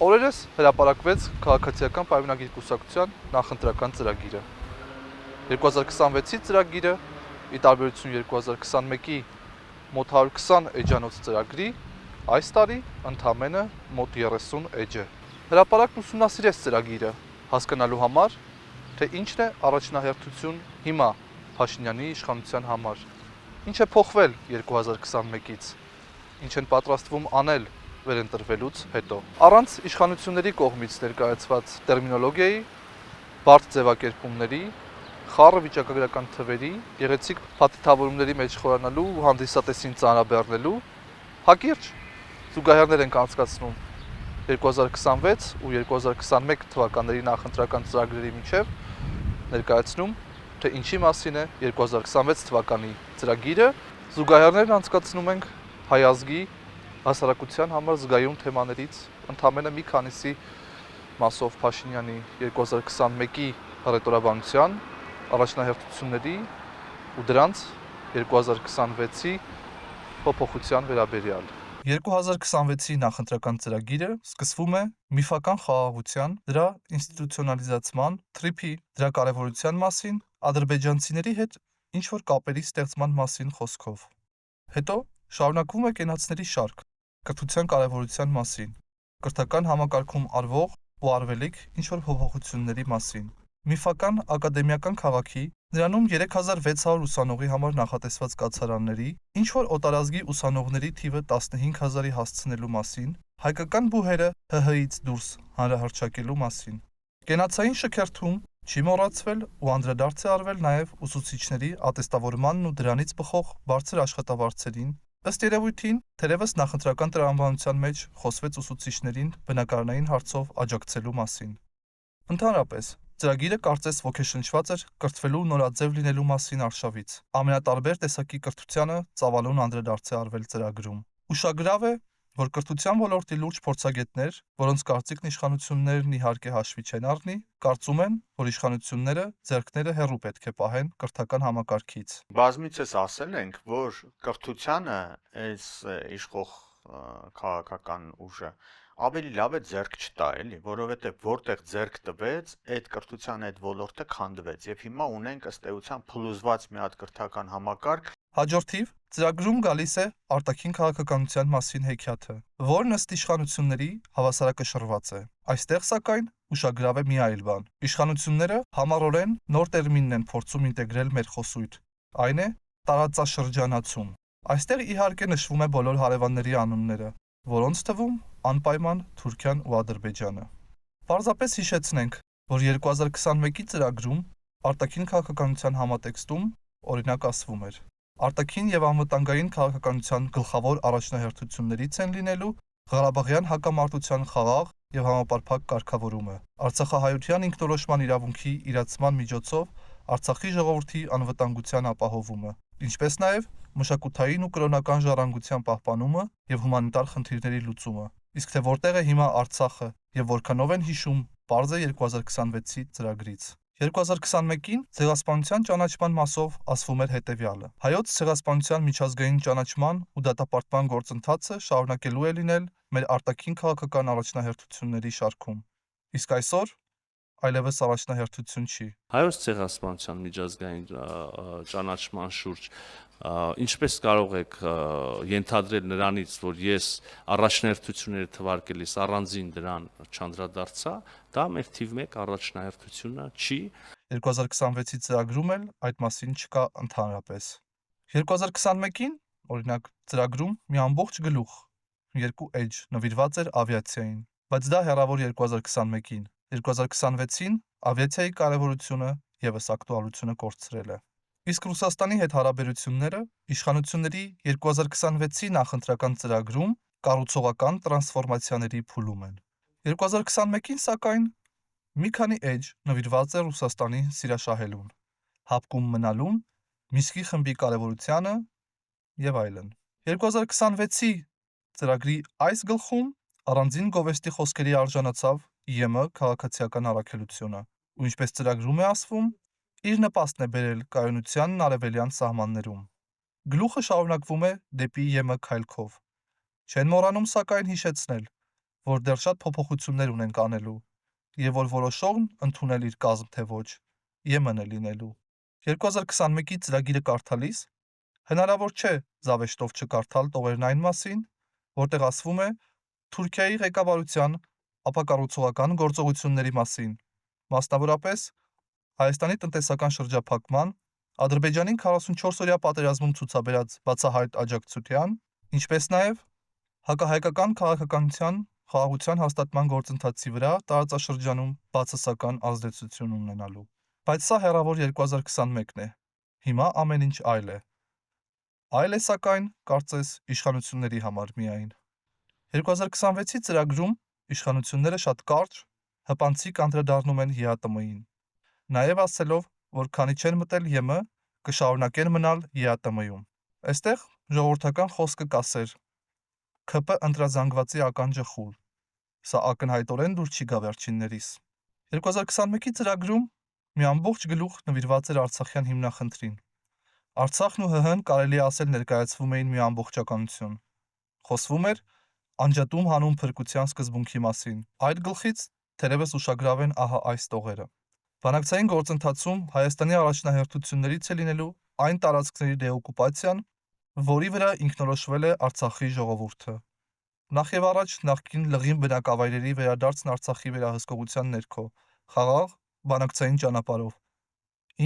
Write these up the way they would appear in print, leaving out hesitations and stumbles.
Օրերս հրապարակվեց քաղաքացիական պայմանագիր կուսակցության նախընտրական ծրագիրը։ 2026-ի ծրագիրը, ի տարբերություն 2021-ի մոտ 120 էջանոց ծրագրի, այս տարի ընդամենը մոտ 30 էջ է։ Հրապարակն ուսումնասիրեց ծրագիրը, հասկանալու համար, թե ինչն է առաջնահերթություն հիմա Փաշինյանի իշխանության համար, ինչ է փոխվել 2021-ից, ինչ են պատրաստվում անել վերընտրվելուց հետո։ Առանց իշխանությունների կողմից ներկայացված տերմինոլոգիայի, բարդ ձևակերպումների, խառը վիճակագրական թվերի, գեղեցիկ փաթեթավորումների մեջ խորանալու ու հանդիսատեսին ծանրաբեռնելու, հակիրճ զուգահեռներ ենք անցկացնում 2026 ու 2021 թվականների նախընտրական ծրագրերի միջև, ներկայացնում, թե ինչի մասին է 2026 թվականի ծրագիրը, զուգահեռներն անցկացնում ենք հայ ազգի հասարակության համար զգայուն թեմաներից, ընդամենը մի քանիսի մասով Փաշինյանի 2021-ի հռետորաբանության, առաջնահերթությունների ու դրանց 2026-ի փոփոխության վերաբերյալ։ 2026-ի նախընտրական ծրագիրը սկսվում է միֆական խաղաղության, դրա ինստիտուցիոնալիզացման, թրիփի դրա կարևորության մասին, ադրբեջանցիների հետ ինչ-որ կապերի ստեղծման մասին խոսքով։ Հետո շարունակվում է կենացների շարք, կրթության կարևորության մասին, կրթական համակարգում արվող ու արվելիք ինչ-որ փոփոխությունների մասին, միֆական ակադեմիական քաղաքի, նրանում 3600 ուսանողի համար նախատեսված կացարանների, ինչ-որ օտարազգի ուսանողների թիվը 15000-ի հասցնելու մասին, հայկական բուհերը ՀՀ-ից դուրս հանրահռչակելու մասին։ Կենացային շքերթում չի մոռացվել ու անդրադարձ է արվել նաև ուսուցիչների ատեստավորմանն ու դրանից բխող բարձր աշխատավարձերին, ըստ երևույթին, թերևս նախընտրական տրամաբանության մեջ խոսվեց ուսուցիչներին բնակարանային հարցով աջակցելու մասին։ Ընդհանրապես, ծրագիրը կարծես ոգեշնչված էր կրթվելու նորաձև լինելու մասին արշավից։ Ամենատարբեր տեսակի կրթությանը ծավալուն անդրադարձ է արվել ծրագրում։ Ուշագրավ է, որ կրթության ոլորտի լուրջ փորձագետներ, որոնց կարծիքն իշխանություններն իհարկե հաշվի չեն առնի, կարծում են, որ իշխանությունները ձեռքները հեռու պետք է պահեն կրթական համակարգից։ Բազմիցս ասել ենք, որ կրթությանը այս իշխող քաղաքական ուժը ավելի լավ է ձեռք չտա, էլի, որովհետև որտեղ ձեռք տվեց, այդ կրթության այդ ոլորտը քանդվեց եւ հիմա ունենք ըստ էության փլուզված մի հատ կրթական համակարգ։ Հաջորդիվ ծրագրում գալիս է արտաքին քաղաքականության մասին հեքիաթը, որն ըստ իշխանությունների հավասարակշռված է։ Այստեղ, սակայն, ուշագրավ է մի այլ բան։ Իշխանությունները համառորեն նոր տերմինն են փորձում ինտեգրել մեր խոսույթ, այն է տարածաշրջանացում։ Այստեղ իհարկե նշվում է բոլոր հարևանների անունները, որոնց թվում անպայման Թուրքիան ու Ադրբեջանը։ Պարզապես հիշեցնենք, որ 2021-ի ծրագրում արտաքին քաղաքականության համատեքստում օրինակ ասվում էր. արտաքին եւ անվտանգային քաղաքականության գլխավոր առաջնահերթություններից են լինելու Ղարաբաղյան հակամարտության խաղաղ եւ համապարփակ կարգավորումը, Արցախահայության ինքնորոշման իրավունքի իրացման միջոցով Արցախի ժողովրդի անվտանգության ապահովումը, ինչպես նաեւ մշակութային ու կրոնական ժառանգության պահպանումը եւ հումանիտար խնդիրների լուծումը։ Իսկ թե որտեղ է հիմա Արցախը եւ որքանով են հիշում, պարզ է 2026-ի ծրագրից։ 2021-ին ցեղասպանության ճանաչման մասով ասվում էր հետևյալը. հայոց ցեղասպանության միջազգային ճանաչման ու դատապարտման գործընթացը շարունակելու է լինել մեր արտաքին քաղաքական առաջնահերթությունների շարքում։ Իսկ այսօր այլևս առաջնահերթություն չի։ Հայոց ցեղասպանության միջազգային ճանաչման շուրջ ինչպես կարող եք ենթադրել նրանից, որ ես առաջնահերթությունները թվարկելիս առանձին դրան չանդրադարձա, դա մեր թիվ 1 առաջնահերթությունը չի։ 2026-ի ծրագրում էլ այդ մասին չկա ընդհանրապես։ 2021-ին, օրինակ, ծրագրում մի ամբողջ գլուխ, 2 էջ նվիրված էր ավիացիային, բայց դա հեռավոր 2021-ին։ 2026-ին ավիացիայի կարևորությունը եւս ակտուալությունը կորցրել է։ Իսկ Ռուսաստանի հետ հարաբերությունները իշխանությունների 2026-ի նախընտրական ծրագրում կառուցողական տրանսֆորմացիաների փուլում են։ 2021-ին, սակայն, մի քանի էջ նվիրված է Ռուսաստանի սիրաշահելուն, հապկում մնալուն, Միսկի խմբի կարևորությանը եւ այլն։ 2026-ի ծրագրի այս գլխում առանձին գովեստի խոսքերի արժանացավ ԻՄ քաղաքացիական առաքելությունը, ու ինչպես ծրագրում է ասվում, իր նպաստն է բերել կայունությանն արևելյան սահմաններում։ Գլուխը շարունակվում է դեպի ԵՄ քայլքով։ Չեն մոռանում, սակայն, հիշեցնել, որ դեռ շատ փոփոխություններ ունենք անելու, եւ որ որոշողն ընդունել իր կազմ թե ոչ, ԵՄ-ն է լինելու։ 2021-ի ծրագիրը կարդալիս հնարավոր չէ զավեշտով չկարդալ տողերն այն մասին, որտեղ ասվում է Թուրքիայի ղեկավարության ապակառուցողական գործողությունների մասին, մասնավորապես Հայաստանի տնտեսական շրջափակման, Ադրբեջանին 44-օրյա պատերազմում ցուցաբերած բացահայտ աջակցության, ինչպես նաև հակահայկական քաղաքականության խաղաղության հաստատման գործընթացի վրա տարածաշրջանում բացասական ազդեցություն ունենալու։ Բայց սա հեռավոր 2021-ն է։ Հիմա ամեն ինչ այլ է։ Այլ է սակայն, կարծես, իշխանությունների համար միայն։ 2026-ի ծրագրում իշխանությունները շատ կարճ, հպանցիկ անդրադառնում են ԵԱՏՄ-ին, նաև ասելով, որ քանի չեն մտել ԵՄ, կշարունակեն մնալ ԵԱՏՄ-ում։ Այստեղ ժողովրդական խոսքը կասեր. ՔՊ ընտրազանգվածի ականջը խուլ։ Սա ակնհայտորեն դուր չի գա վերջիններիս։ 2021-ի ծրագրում մի ամբողջ գլուխ նվիրված էր Արցախյան հիմնախնդրին։ Արցախն ու ՀՀ-ն կարելի է ասել ներկայացվում էին մի ամբողջականություն։ Խոսվում էր անջատում հանուն փրկության սկզբունքի մասին։ Այդ գլխից թերևս ուշագրավ են ահա այս տողերը։ Բանակցային գործընթացում Հայաստանի առաջնահերթություններից է լինելու այն տարածքների դեօկուպացիան, որի վրա ինքնորոշվել է Արցախի ժողովուրդը։ Նախ եւ առաջ նախկին լղին բնակավայրերի վերադարձն Արցախի վերահսկողության ներքո, խաղաղ բանակցային ճանապարհով,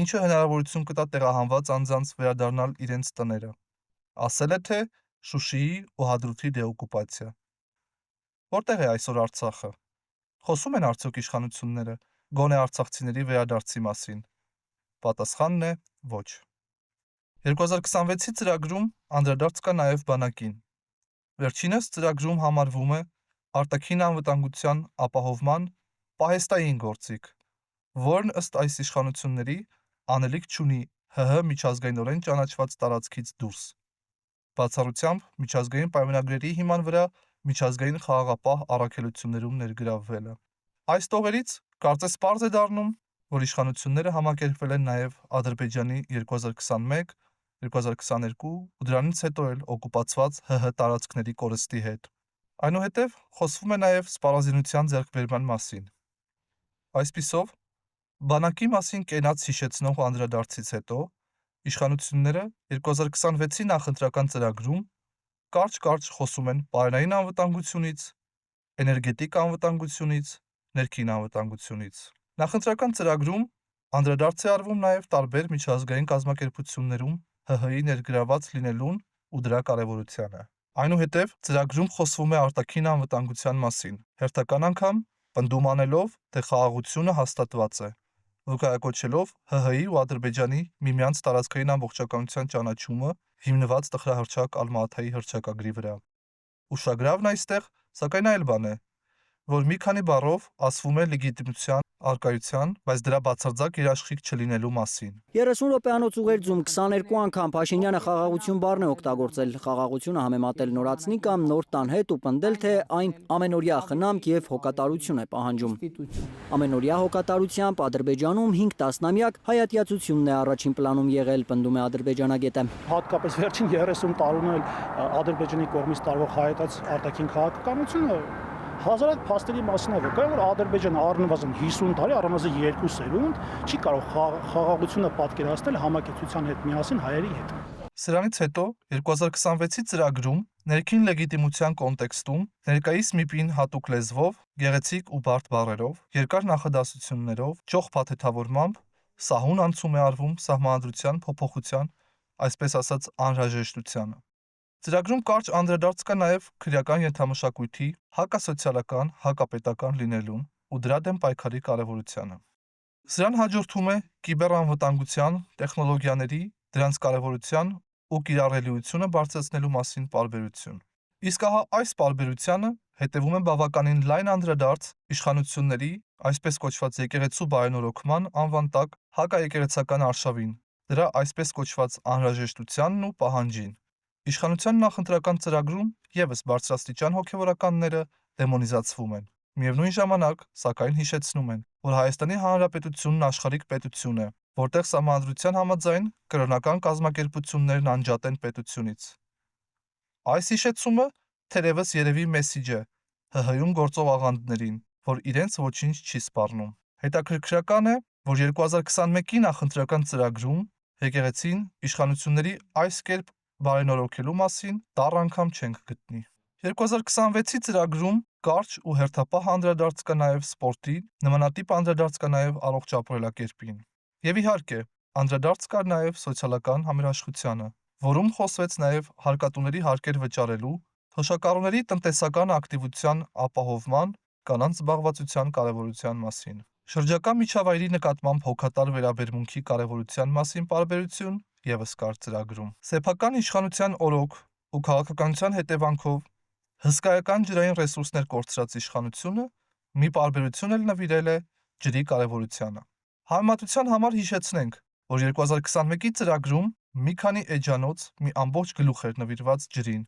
ինչը հնարավորություն կտա տեղահանված անձանց վերադառնալ իրենց տները։ Ասել է թե Շուշիի ու Հադրութի դեօկուպացիա։ Որտեղ է այսօր Արցախը։ Խոսում են արդյոք իշխանությունները գոնե արցախցիների վերադարձի մասին։ Պատասխանն է ոչ։ 2026-ի ծրագրում անդրադարձ կա նաև բանակին։ Վերջինս ծրագրում համարվում է արտաքին անվտանգության ապահովման պահեստային գործիք, որն ըստ այս իշխանությունների անելիք չունի ՀՀ միջազգայինորեն ճանաչված տարածքից դուրս։ Բացառությամբ միջազգային պայմանագրերի հիման վրա միջազգային խաղաղապահ առաքելություններում ներգրավվելը։ Այս տողերից կարծես պարզ է դառնում, որ իշխանությունները համակերպվել են նաև Ադրբեջանի 2021, 2022 ու դրանից հետո էլ օկուպացված ՀՀ տարածքների կորստի հետ։ Այնուհետև խոսվում է նաև սպառազինության ձեռքբերման մասին։ Այսպիսով, բանակի մասին կենաց հիշեցնող անդրադարձից հետո իշխանությունները 2026-ի նախընտրական ծրագրում կարճ խոսում են պարենային անվտանգությունից, էներգետիկ անվտանգությունից, ներքին անվտանգությունից։ Նախընտրական ծրագրում անդրադարձ է արվում նաև տարբեր միջազգային կազմակերպություններում ՀՀ-ի ներգրաված լինելուն ու դրա կարևորությանը։ Այնուհետև ծրագրում խոսվում է արտաքին անվտանգության մասին, հերթական անգամ պնդում անելով, թե խաղաղությունը հաստատված է, վկայակոչելով ՀՀ-ի ու Ադրբեջանի միմյանց տարածքային ամբողջականության ճանաչումը հիմնված տխրահռչակ Ալմատայի հռչակագրի վրա։ Ուշագրավն այստեղ, սակայն այլ բան է, որ մի քանի բառով ասվում է լեգիտիմության արկայության, բայց դրա բացարձակ երաշխիք չլինելու մասին։ 30 րոպեանոց ուղերձում 22 անգամ Փաշինյանը խաղաղություն բառն է օգտագործել, խաղաղությունը համեմատել նորացնի կամ նոր տան հետ ու պնդել, թե այն ամենօրյա խնամք եւ հոգատարություն է պահանջում։ Ամենօրյա հոգատարությամբ Ադրբեջանում 5 տասնամյակ հայատյացությունն է առաջին պլանում եղել, պնդում է ադրբեջանագետը։ Հատկապես վերջին 30 տարում էլ Ադրբեջանի կողմից տարվող հայատած արտաքին քաղաքականությունը հազարად փաստերի մասին է վկայում, որ Ադրբեջանը առնվազն 50 տարի, առնվազն 2 սերունդ չի կարող խաղաղությունը պատկերացնել համակեցության հետ միասին հայերի հետ։ Սրանից հետո 2026-ի ծրագրում ներքին լեգիտիմության կոնտեքստում ներկայիս ՄԻՊ-ին հատուկ լեզվով, գեղեցիկ ու բարդ բառերով, երկար նախադասություններով, ճոխ փաթեթավորմամբ սահուն անցում է արվում սահմանադրության փոփոխության, այսպես ասած անհրաժեշտությանը։ Ծրագրում կարճ անդրադարձ կա նաև քրեական ենթամշակույթի հակասոցիալական, հակապետական լինելուն ու դրա դեմ պայքարի կարևորությանը։ Սրան հաջորդում է կիբերանվտանգության, տեխնոլոգիաների, դրանց կարևորության ու կիրառելիությունը բարձրացնելու մասին պարբերություն։ Իսկ ահա այս պարբերությանը հետևում է բավականին լայն անդրադարձ իշխանությունների, այսպես կոչված եկեղեցու բարենորոգման անվան տակ հակաեկեղեցական արշավին, դրա այսպես կոչված անհրաժեշտությանն ու պահանջին։ Իշխանության նախընտրական ծրագրում ևս բարձրաստիճան հոգևորականները դեմոնիզացվում են։ Միևնույն ժամանակ, սակայն հիշեցնում են, որ Հայաստանի Հանրապետությունն աշխարհիկ պետություն է, որտեղ սահմանադրության համաձայն կրոնական կազմակերպություններն անջատ են պետությունից։ Այս հիշեցումը թերևս երևի մեսիջ է, ՀՀ-ում գործող աղանդներին, որ իրենց ոչինչ չի սպառնում։ Հետաքրքրական է, որ 2021-ի նախընտրական ծրագրում եկեղեցին իշխանությունների այս կերպ բարենորոգելու մասին տառ անգամ չենք գտնի։ 2026-ի ծրագրում կարճ ու հերթապահ անդրադարձ կա նաև սպորտի, նմանատիպ անդրադարձ կա նաև առողջ ապրելակերպին։ Եվ իհարկե, անդրադարձ կար նաև սոցիալական համերաշխությանը, որում խոսվեց նաև հարկատուների հարկեր վճարելու, թոշակառուների տնտեսական ակտիվության ապահովման, կանանց զբաղվածության կարևորության մասին։ Շրջակա միջավայրի նկատմամբ հոգատար վերաբերմունքի կարևորության մասին պարբերություն ևս կար ծրագրում։ Սեփական իշխանության օրոք ու քաղաքականության հետևանքով հսկայական ջրային ռեսուրսներ կորցրած իշխանությունը մի պարբերություն էլ նվիրել է ջրի կարևորությանը։ Համեմատության համար հիշեցնենք, որ 2021-ի ծրագրում մի քանի էջանոց, մի ամբողջ գլուխ էր նվիրված ջրին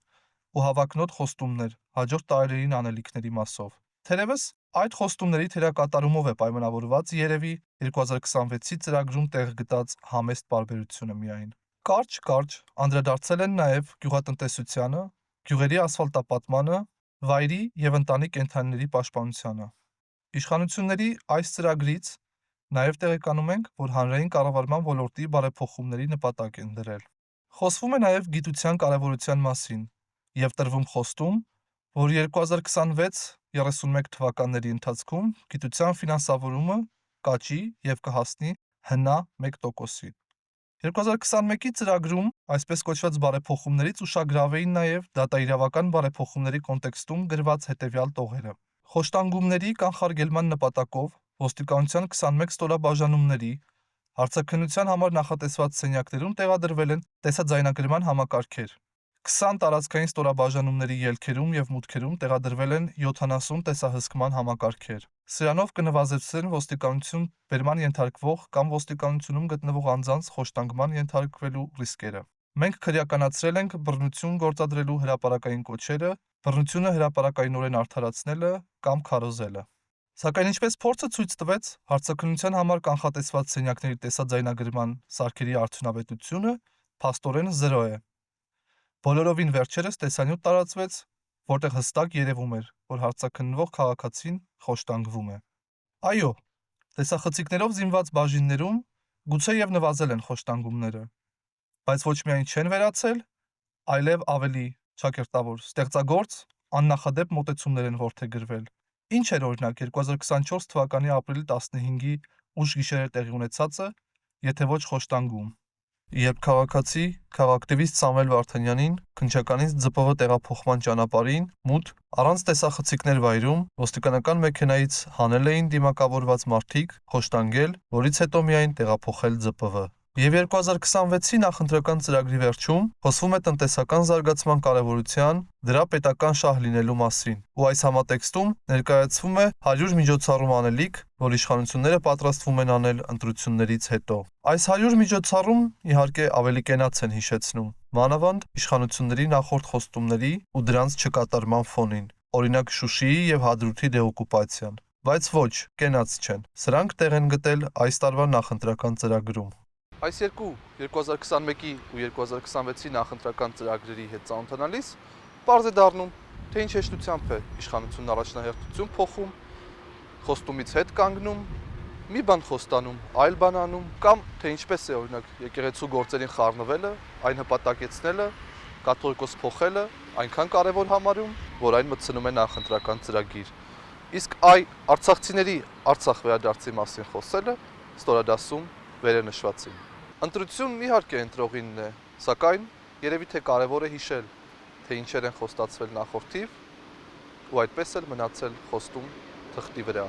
ու հավակնոտ խոստումներ հաջորդ տարիներին անելիքների մասով։ Թերևս այդ խոստումների թերակատարումով է պայմանավորված երևի 2026-ի ծրագրում տեղ գտած համեստ պարբերությունը միայն։ Կարճ անդրադարձել են նաև գյուղատնտեսությանը, գյուղերի ասֆալտապատմանը, վայրի եւ ընտանի կենդանիների պաշտպանությանը։ Իշխանությունների այս ծրագրից նաև տեղեկանում ենք, որ հանրային կառավարման ոլորտի բարեփոխումների նպատակ են դրել։ Խոսվում է նաև գիտության կարևորության մասին եւ տրվում խոստում, որ 2026-31 թվականների ընթացքում գիտության ֆինանսավորումը կաճի եւ կհասնի հնա 1%-ի։ 2021-ի ծրագրում այսպես կոչված բարեփոխումներից ուշագրավ էին նաև դատաիրավական բարեփոխումների կոնտեքստում գրված հետևյալ տողերը։ Խոշտանգումների կանխարգելման նպատակով ոստիկանության 21 ստորաբաժանումների հարցաքննության համար նախատեսված սենյակներում տեղադրվել են տեսաձայնագրման համակարգեր։ 20 տարածքային ստորաբաժանումների ելքերում եւ մուտքերում տեղադրվել են 70 տեսահսկման համակարգեր։ Սրանով կնվազեցվեն ոստիկանություն բերման ենթարկվող կամ ոստիկանությունում գտնվող անձանց խոշտանգման ենթարկվելու ռիսկերը։ Մենք քրեականացրել ենք բռնություն գործադրելու հրապարակային կոչերը, բռնությունը հրապարակայնորեն արդարացնելը կամ քարոզելը։ Սակայն ինչպես փորձը ցույց տվեց, հարցաքննության համար կանխատեսված սենյակների տեսաձայնագրման սարքերի արդյունավետությունը փաստորեն 0 է։ Բոլորովին վերջերս տեսանյութ տարածվեց, որտեղ հստակ երևում էր, որ հարցաքննվող քաղաքացին խոշտանգվում է։ Այո, տեսախցիկներով զինված բաժիններում գուցեև նվազել են խոշտանգումները, բայց ոչ միայն չեն վերացել, այլև ավելի ճակերտավոր, ստեղծագործ, աննախադեպ մոտեցումներ են որդեգրվել։ Ինչ էր օրինակ 2024 թվականի ապրիլի 15-ի ուշ գիշերը տեղի ունեցածը, եթե ոչ խոշտանգում, երբ քաղաքացի, քաղաքակտիվիստ Սամվել Վարդանյանին քննչականից ՁՊՎ տեղափոխման ճանապարհին մութ առանց տեսախցիկներ վայրում ոստիկանական մեքենայից հանել էին դիմակավորված մարդիկ, խոշտանգել, որից հետո միայն տեղափոխել ԶՊՎ։ Եվ 2026-ի նախընտրական ծրագրի վերջում խոսվում է տնտեսական զարգացման կարևորության, դրա պետական շահ լինելու մասին, ու այս համատեքստում ներկայացվում է 100 միջոցառում անելիք, որ իշխանությունները պատրաստվում են անել ընտրություններից հետո։ Այս 100 միջոցառում, իհարկե, ավելի կենաց են հիշեցնում, մանավանդ իշխանությունների նախորդ խոստումների ու դրանց չկատարման ֆոնին, օրինակ Շուշիի եւ Հադրութի դեօկուպացիան։ Բայց ոչ, կենաց չեն։ Սրանք տեղ են գտել այս տարվա նախընտրական ծրագրում։ Այս երկու 2021-ի ու 2026-ի նախընտրական ծրագրերի հետ ծանոթանալիս պարզ է դառնում, թե ինչ հեշտությամբ է իշխանությունն առաջնահերթություն փոխում, խոստումից հետ կանգնում, մի բան խոստանում, այլ բան անում, կամ թե ինչպես է օրինակ եկեղեցու գործերին խառնվելը, այն հպատակեցնելը, կաթողիկոս փոխելը այնքան կարևոր համարում, որ այն մտցնում է նախընտրական ծրագիր։ Իսկ արցախցիների Արցախ վերադարձի մասին խոսելը ստորադասում վեր է նշվածին։ Ընտրությունն իհարկե ընտրողինն է, սակայն երևի թե կարևոր է հիշել, թե ինչեր են խոստացվել նախորդիվ ու այդպես էլ մնացել խոստում թղթի վրա։